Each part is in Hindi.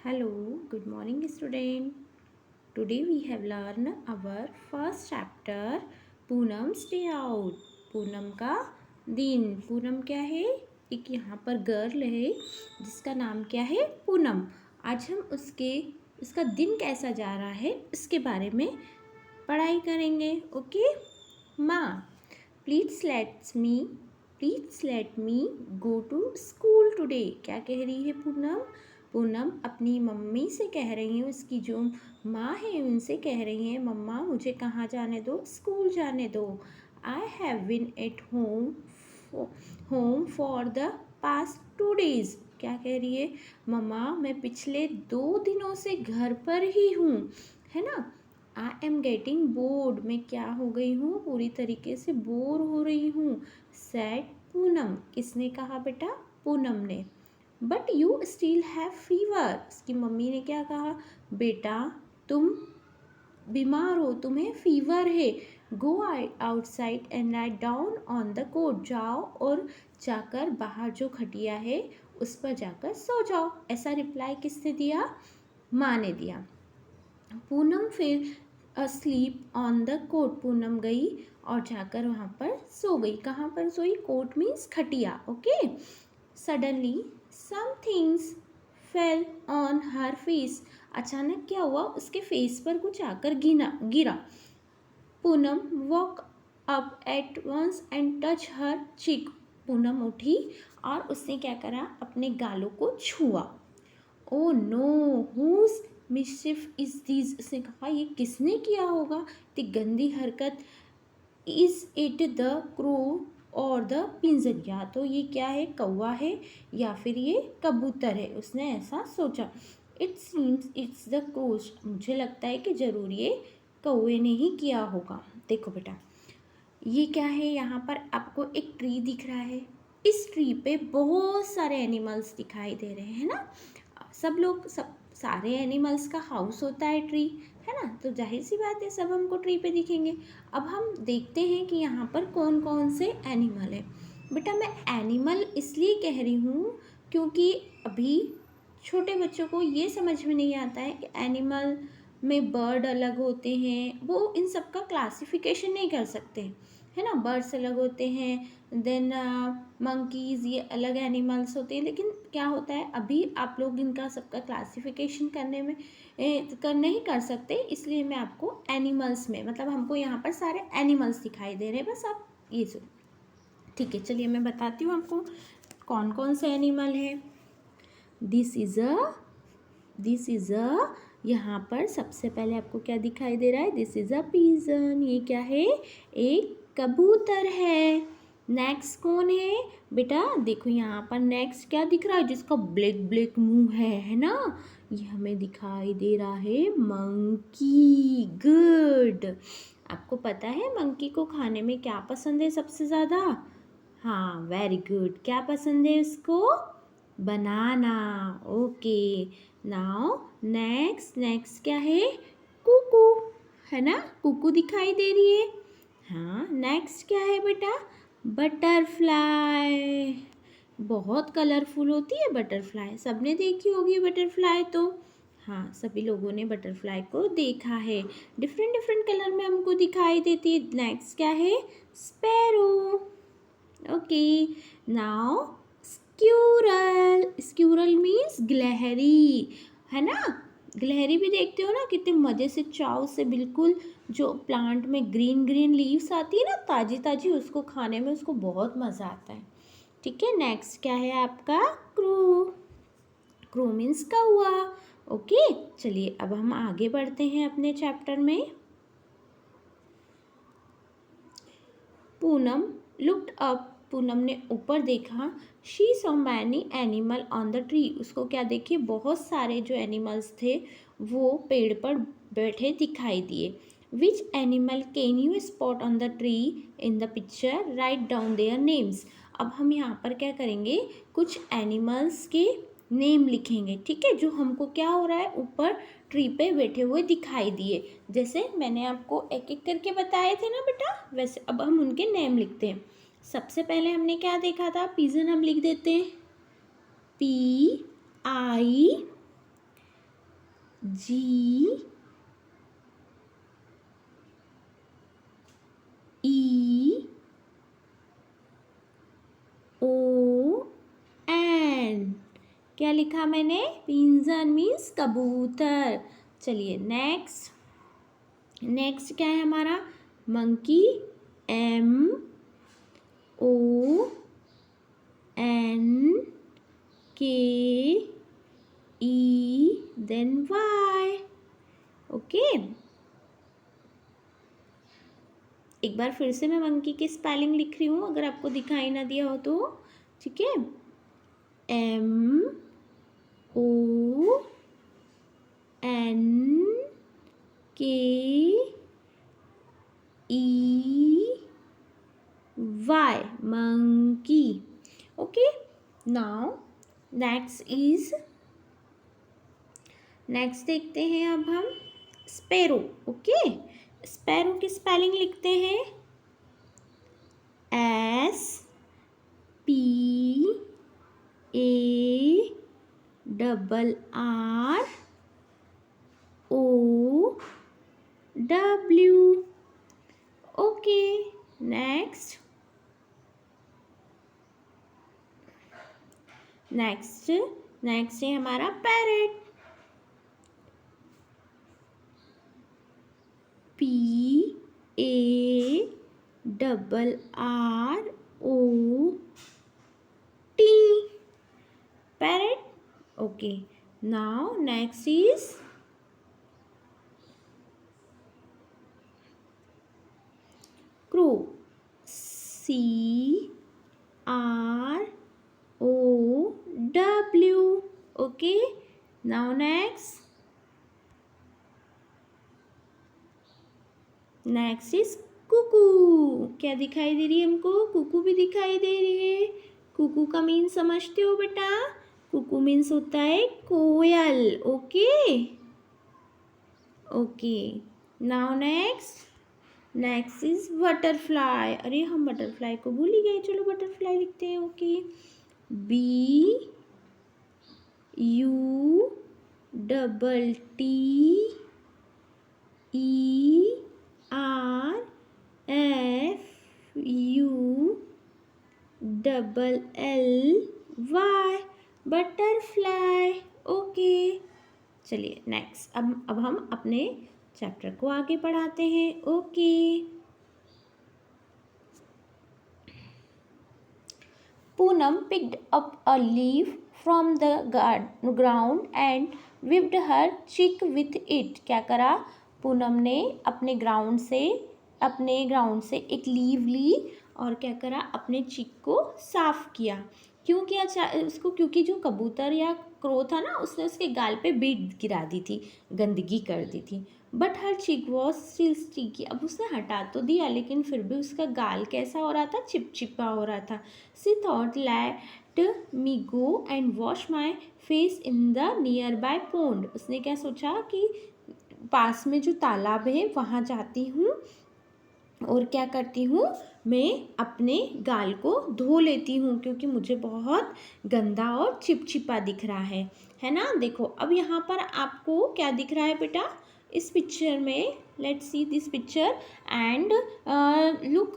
Hello, good morning student. Today we have learned our first chapter Poonam's day out. Poonam का दिन। पूनम क्या है? एक यहाँ पर गर्ल है जिसका नाम क्या है? पूनम। आज हम उसका दिन कैसा जा रहा है इसके बारे में पढ़ाई करेंगे। ओके माँ, please let me go to school today. क्या कह रही है पूनम? पूनम अपनी मम्मी से कह रही है, उसकी जो माँ है उनसे कह रही है, मम्मा मुझे कहाँ जाने दो? स्कूल जाने दो। I have been at home for the past 2 days। क्या कह रही है? मम्मा मैं पिछले 2 दिनों से घर पर ही हूँ, है ना। I am getting bored. मैं क्या हो गई हूँ? पूरी तरीके से बोर हो रही हूँ। सैड पूनम। किसने कहा बेटा? पूनम ने। But you still have fever. उसकी मम्मी ने क्या कहा? बेटा तुम बीमार हो, तुम्हें फीवर है। Go outside and light down on the cot. जाओ और जाकर बाहर जो खटिया है उस पर जाकर सो जाओ। ऐसा रिप्लाई किसने दिया? माँ ने दिया। पूनम फिर sleep on the cot. Poonam गई और जाकर वहाँ पर सो गई। कहाँ पर सोई? कोट मीन्स खटिया। Okay. Suddenly some things fell on her face. अचानक क्या हुआ? उसके फेस पर कुछ आकर गिरा। Poonam walk up at once and touch her cheek. Poonam उठी और उसने क्या करा? अपने गालों को छुआ। Oh no, whose mischief is this. उसने कहा ये किसने किया होगा? इतनी गंदी हरकत। Is it the crow or the pigeon. या तो ये क्या है? कौवा है या फिर ये कबूतर है। उसने ऐसा सोचा। It seems it's the crows. मुझे लगता है कि ज़रूर ये कौवे ने ही किया होगा। देखो बेटा, ये क्या है? यहाँ पर आपको एक ट्री दिख रहा है। इस ट्री पे बहुत सारे एनिमल्स दिखाई दे रहे हैं ना। सब सारे एनिमल्स का हाउस होता है ट्री, है ना। तो जाहिर सी बात है सब हमको ट्री पे दिखेंगे। अब हम देखते हैं कि यहाँ पर कौन कौन से एनिमल है। बेटा मैं एनिमल इसलिए कह रही हूँ क्योंकि अभी छोटे बच्चों को ये समझ में नहीं आता है कि एनिमल में बर्ड अलग होते हैं, वो इन सब का क्लासिफिकेशन नहीं कर सकते, है ना। बर्ड्स अलग होते हैं, देन मंकीज़, ये अलग एनिमल्स होते हैं। लेकिन क्या होता है, अभी आप लोग इनका सबका क्लासिफिकेशन नहीं कर सकते, इसलिए मैं आपको एनिमल्स में, मतलब हमको यहाँ पर सारे एनिमल्स दिखाई दे रहे हैं, बस आप ये सुनो। ठीक है, चलिए मैं बताती हूँ आपको कौन कौन से एनिमल हैं। दिस इज़ अ यहाँ पर सबसे पहले आपको क्या दिखाई दे रहा है? This is a pigeon. ये क्या है? एक कबूतर है। नेक्स्ट कौन है बेटा? देखो यहाँ पर नेक्स्ट क्या दिख रहा है? जिसका ब्लैक ब्लैक मुंह है ना। ये हमें दिखाई दे रहा है मंकी। गुड। आपको पता है मंकी को खाने में क्या पसंद है सबसे ज़्यादा? हाँ, वेरी गुड। क्या पसंद है उसको? बनाना। ओके। नाउ नेक्स्ट क्या है? कुकू, है ना। कुकू दिखाई दे रही है। हाँ, नेक्स्ट क्या है बेटा? बटरफ्लाई। बहुत कलरफुल होती है बटरफ्लाई, सबने देखी होगी बटरफ्लाई तो। हाँ, सभी लोगों ने बटरफ्लाई को देखा है। डिफरेंट डिफरेंट कलर में हमको दिखाई देती है। नेक्स्ट क्या है? Sparrow. Okay. Now squirrel means गिलहरी, है ना। गिलहरी भी देखते हो ना, कितने मज़े से चाव से, बिल्कुल जो प्लांट में ग्रीन ग्रीन लीव्स आती है ना ताज़ी ताज़ी, उसको खाने में उसको बहुत मज़ा आता है। ठीक है। नेक्स्ट क्या है आपका? क्रो मीन्स कौवा। ओके, चलिए अब हम आगे बढ़ते हैं अपने चैप्टर में। Poonam looked up. पूनम ने ऊपर देखा। She saw many animal on the tree. उसको क्या देखिए? बहुत सारे जो एनिमल्स थे वो पेड़ पर बैठे दिखाई दिए। Which animal can you spot on the tree in the picture? Write down their names. अब हम यहाँ पर क्या करेंगे? कुछ एनिमल्स के नेम लिखेंगे। ठीक है, जो हमको क्या हो रहा है? ऊपर ट्री पे बैठे हुए दिखाई दिए। जैसे मैंने आपको एक एक करके बताए थे ना बेटा, वैसे अब हम उनके नेम लिखते हैं। सबसे पहले हमने क्या देखा था? पिजन हम लिख देते हैं, PI G E O N। क्या लिखा मैंने? पिंजन मीन्स कबूतर। चलिए नेक्स्ट क्या है हमारा? Monkey, MONKE then Y। Okay, एक बार फिर से मैं मंकी की स्पेलिंग लिख रही हूँ, अगर आपको दिखाई ना दिया हो तो। ठीक है, MONKEY, monkey। Okay, now next देखते हैं अब हम स्पैरो। ओके, स्पैरो की स्पेलिंग लिखते हैं SPARROW। ओके, नेक्स्ट है हमारा parrot. PARROT, parrot। okay, now next is crow। CROW। okay, now next is cuckoo. क्या दिखाई दे रही है हमको? कुकू भी दिखाई दे रही है। कुकू का मीन समझते हो बेटा? कुकू मीन्स होता है कोयल। Okay, now next is butterfly. अरे हम बटरफ्लाई को भूल ही गए, चलो बटरफ्लाई लिखते हैं। Okay, BUTTERFLY, butterfly. ओके, चलिए नेक्स्ट अब हम अपने चैप्टर को आगे पढ़ाते हैं। Okay, Poonam picked up a leaf from the ground and whipped her cheek with it। क्या करा? पूनम ने अपने ग्राउंड से एक लीव ली और क्या करा? अपने चीक को साफ किया। क्यों किया उसको? क्योंकि जो कबूतर या क्रो था ना, उसने उसके गाल पे बीट गिरा दी थी, गंदगी कर दी थी। But her cheek was still sticky. अब उसने हटा तो दिया, लेकिन फिर भी उसका गाल कैसा हो रहा था? चिपचिपा हो रहा था। She thought let me go and wash my face in the nearby pond. उसने क्या सोचा कि पास में जो तालाब है वहाँ जाती हूँ और क्या करती हूँ, मैं अपने गाल को धो लेती हूँ, क्योंकि मुझे बहुत गंदा और चिपचिपा दिख रहा है ना। देखो अब यहाँ पर आपको क्या दिख रहा है बेटा? इस पिक्चर में let's see this picture and look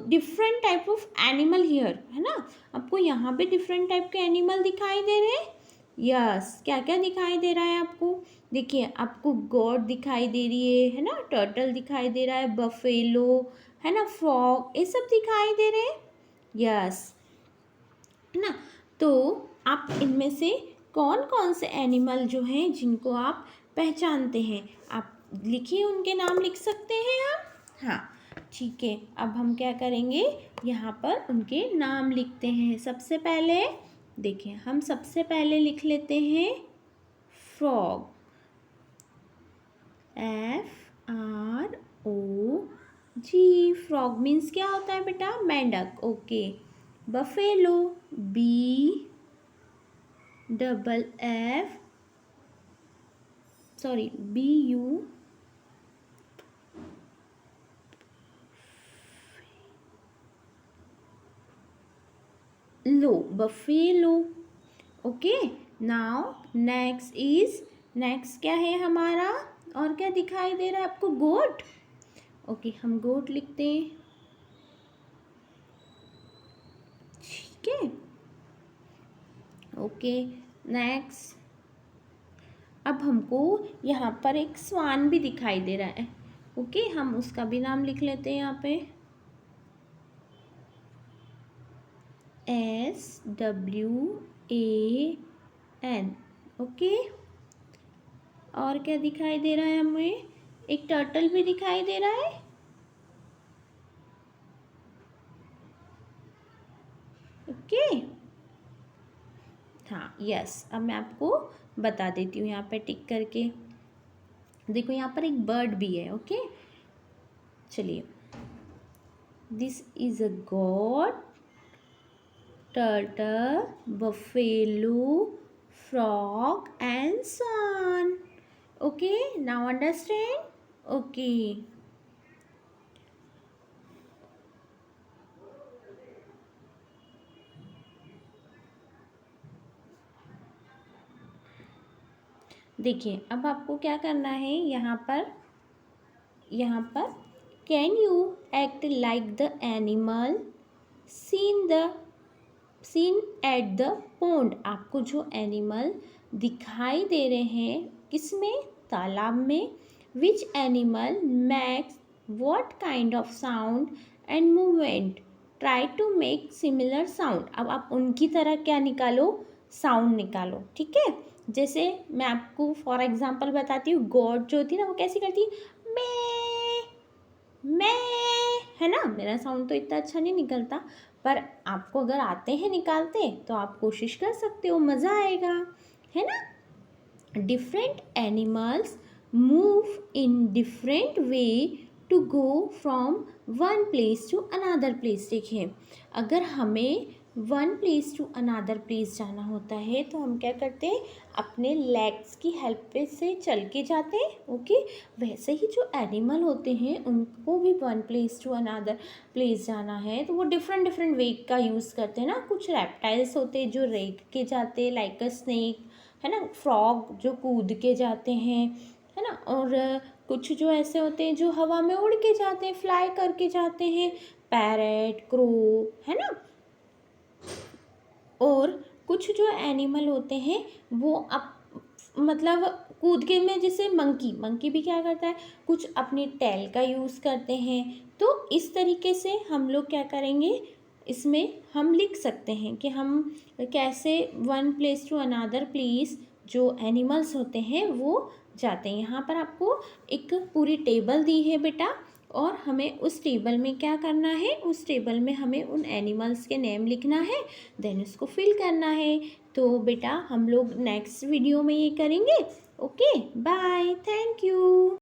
different type of animal here, है ना। आपको यहाँ पे डिफरेंट टाइप के एनिमल दिखाई दे रहे हैं। यस, क्या क्या दिखाई दे रहा है आपको? देखिए, आपको गॉड दिखाई दे रही है ना, टर्टल दिखाई दे रहा है, बफेलो है ना, फ्रॉग, ये सब दिखाई दे रहे हैं। यस, है ना। तो आप इनमें से कौन कौन से एनिमल जो हैं जिनको आप पहचानते हैं, आप लिखिए, उनके नाम लिख सकते हैं आप। हाँ, ठीक है, अब हम क्या करेंगे, यहाँ पर उनके नाम लिखते हैं। सबसे पहले देखिए, हम सबसे पहले लिख लेते हैं फ्रॉग, FROG। फ्रॉग मीन्स क्या होता है बेटा? मेंढक। Okay, buffalo, BU low, buffalo। Okay, now next is next क्या है हमारा, और क्या दिखाई दे रहा है आपको, गोट। ओके, हम गोट लिखते हैं, ठीक है। ओके, नेक्स्ट अब हमको यहाँ पर एक स्वान भी दिखाई दे रहा है। ओके, हम उसका भी नाम लिख लेते हैं यहाँ पे, SWAN। ओके, और क्या दिखाई दे रहा है हमें, एक टर्टल भी दिखाई दे रहा है। ओके, हाँ यस, अब मैं आपको बता देती हूँ यहाँ पे टिक करके। देखो यहाँ पर एक बर्ड भी है। ओके, चलिए, this is a got, turtle, buffalo, frog and swan. Okay, now understand? Okay. देखिए, अब आपको क्या करना है यहाँ पर can you act like the animal seen at the pond. आपको जो एनिमल दिखाई दे रहे हैं किसमें, तालाब में। Which animal makes what kind of sound and movement, try to make similar sound. अब आप उनकी तरह क्या निकालो, साउंड निकालो, ठीक है। जैसे मैं आपको फॉर एग्जांपल बताती हूँ, गॉड जो थी ना वो कैसी करती, मैं, है ना। मेरा साउंड तो इतना अच्छा नहीं निकलता, पर आपको अगर आते हैं निकालते तो आप कोशिश कर सकते हो, मज़ा आएगा, है ना। Different animals move in different way to go from one place to another place. देखिए, अगर हमें one place to another place जाना होता है तो हम क्या करते हैं, अपने लेग्स की हेल्प से चल के जाते हैं। ओके, वैसे ही जो एनिमल होते हैं उनको भी one place to another place जाना है तो वो डिफरेंट डिफरेंट वे का यूज़ करते हैं ना। कुछ रेप्टाइल्स होते हैं जो रेंग के जाते हैं, लाइक अ स्नेक, है ना। फ्रॉग जो कूद के जाते हैं, है ना। और कुछ जो ऐसे होते हैं जो हवा में उड़ के जाते हैं, फ्लाई करके जाते हैं, पैरेट, क्रो, है ना। और कुछ जो एनिमल होते हैं वो मतलब कूद के में, जैसे मंकी भी क्या करता है, कुछ अपनी टैल का यूज़ करते हैं। तो इस तरीके से हम लोग क्या करेंगे, इसमें हम लिख सकते हैं कि हम कैसे one place to another place जो एनिमल्स होते हैं वो जाते हैं। यहाँ पर आपको एक पूरी टेबल दी है बेटा, और हमें उस टेबल में क्या करना है, उस टेबल में हमें उन एनिमल्स के नेम लिखना है, देन उसको फिल करना है। तो बेटा हम लोग नेक्स्ट वीडियो में ये करेंगे। Okay, bye, thank you.